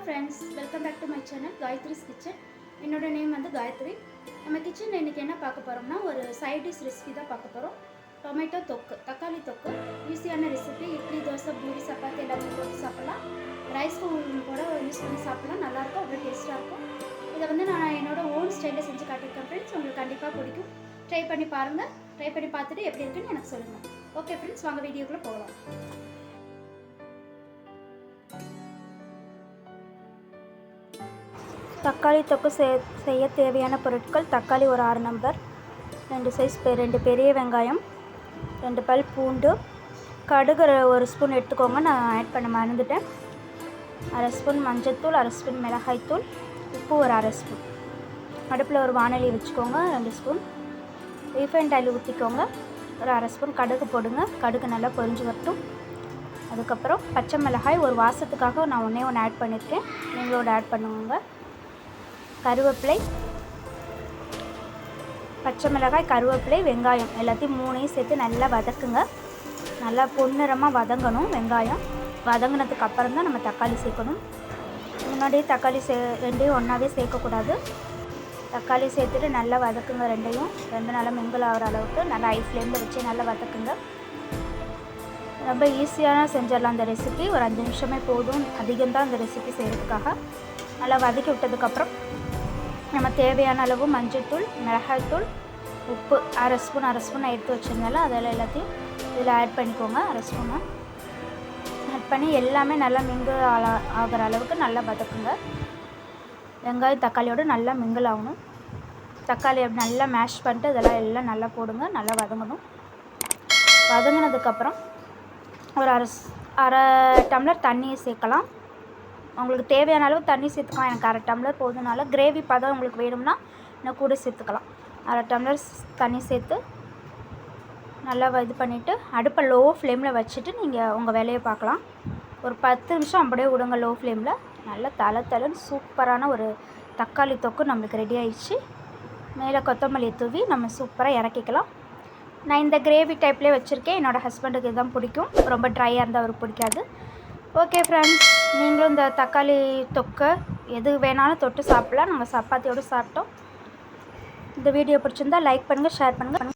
friends, welcome back to my channel Gayathri's Kitchen. என்னோட name வந்து காயத்ரி. நம்ம கிச்சனில் இன்றைக்கி என்ன பார்க்க போகிறோம்னா ஒரு சைட் டிஷ் ரெசிபி தான் பார்க்க போகிறோம். டொமேட்டோ தொக்கு, தக்காளி தொக்கு. ஈஸியான ரெசிபி. இட்லி, தோசை, பூரி, சப்பாத்தி எல்லாமே போட்டு சாப்பிட்லாம். ரைஸ் கூட யூஸ் பண்ணி சாப்பிட்லாம். நல்லாயிருக்கும், அவ்வளோ டேஸ்ட்டாக இருக்கும். இதை வந்து நான் என்னோட ஓன் ஸ்டைலில் செஞ்சு காட்டியிருக்கேன் ஃப்ரெண்ட்ஸ். உங்களுக்கு கண்டிப்பாக பிடிக்கும். ட்ரை பண்ணி பாருங்கள். ட்ரை பண்ணி பார்த்துட்டு எப்படி இருக்குன்னு எனக்கு சொல்லுங்கள். ஓகே ஃப்ரெண்ட்ஸ், வாங்க வீடியோக்குள்ளே போகலாம். தக்காளி தொக்கு செய்ய தேவையான பொருட்கள்: தக்காளி ஒரு 6 நம்பர், 2 பெரிய வெங்காயம், 2 பல் பூண்டு, கடுகு 1 ஸ்பூன் எடுத்துக்கோங்க, நான் ஆட் பண்ண மறந்துட்டேன். 1/2 ஸ்பூன் மஞ்சள்தூள், 1/2 ஸ்பூன் மிளகாய்த்தூள், உப்பு ஒரு 1/2 ஸ்பூன். அடுப்பில் ஒரு வானொலி வச்சுக்கோங்க, 2 ஸ்பூன் ரீஃபைண்ட் ஆயில் ஊற்றிக்கோங்க, ஒரு 1/2 ஸ்பூன் கடுகு போடுங்க. கடுகு நல்லா பொரிஞ்சு வரட்டும். அதுக்கப்புறம் பச்சை மிளகாய் ஒரு வாசத்துக்காக நான் ஒன்றே ஆட் பண்ணியிருக்கேன், நீங்களோட ஆட் பண்ணுவாங்க. கருவேப்பிலை, பச்சை மிளகாய், கருவேப்பிலை, வெங்காயம் எல்லாத்தையும் 3ஐயும் சேர்த்து நல்லா வதக்குங்க. நல்லா பொன்னிறமாக வதங்கணும். வெங்காயம் வதங்கினதுக்கு அப்புறம் தான் நம்ம தக்காளி சேர்க்கணும். முன்னாடியே தக்காளி ரெண்டையும் ஒன்றாவே சேர்க்கக்கூடாது. தக்காளி சேர்த்துட்டு நல்லா வதக்குங்க. ரெண்டு நல்லா மிங்கிள் ஆகிற அளவுக்கு நல்லா ஹை ஃப்ளேமில் வச்சு நல்லா வதக்குங்க. ரொம்ப ஈஸியான செஞ்சிடலாம் அந்த ரெசிபி. ஒரு 5 நிமிஷமே போதும், அதிகம்தான் அந்த ரெசிபி செய்கிறதுக்காக. நல்லா வதக்கி விட்டதுக்கப்புறம் நம்ம தேவையான அளவு மஞ்சள்தூள், மிளகாய்த்தூள், உப்பு 1/2 ஸ்பூன் எடுத்து வச்சுருந்தாலும் அதில் எல்லாத்தையும் இதில் ஆட் பண்ணிக்கோங்க. 1/2 ஸ்பூனை ஆட் பண்ணி எல்லாமே நல்லா மிங்கிள் ஆகிற அளவுக்கு நல்லா வதக்குங்க. வெங்காயம் தக்காளியோடு நல்லா மிங்கிள் ஆகணும். தக்காளி நல்லா மேஷ் பண்ணிட்டு இதெல்லாம் எல்லாம் நல்லா போடுங்க. நல்லா வதங்கணும். வதங்கினதுக்கப்புறம் ஒரு அரை டம்ளர் தண்ணியை சேர்க்கலாம். உங்களுக்கு தேவையான அளவு தண்ணி சேர்த்துக்கலாம். எனக்கு 1/2 டம்ளர் போதுனால கிரேவி பதம் உங்களுக்கு வேணும்னா இன்னும் கூட சேர்த்துக்கலாம். 1/2 டம்ளர் தண்ணி சேர்த்து நல்லா இது பண்ணிவிட்டு அடுப்பை லோ ஃப்ளேமில் வச்சுட்டு நீங்கள் உங்கள் வேலையை பார்க்கலாம். ஒரு 10 நிமிஷம் அப்படியே விடுங்க லோ ஃப்ளேமில். நல்லா தலன்னு சூப்பரான ஒரு தக்காளி தொக்கு நம்மளுக்கு ரெடி ஆயிடுச்சு. மேலே கொத்தமல்லி தூவி நம்ம சூப்பராக இறக்கிக்கலாம். நான் இந்த கிரேவி டைப்லேயே வச்சுருக்கேன். என்னோடய ஹஸ்பண்டுக்கு இதுதான் பிடிக்கும். ரொம்ப ட்ரையாக இருந்தால் அவருக்கு பிடிக்காது. ஓகே ஃப்ரெண்ட்ஸ், நீங்களும் இந்த தக்காளி தொக்கை எது வேணாலும் தொட்டு சாப்பிட்லாம். நாங்கள் சப்பாத்தியோடு சாப்பிட்டோம். இந்த வீடியோ பிடிச்சிருந்தால் லைக் பண்ணுங்கள், ஷேர் பண்ணுங்கள்.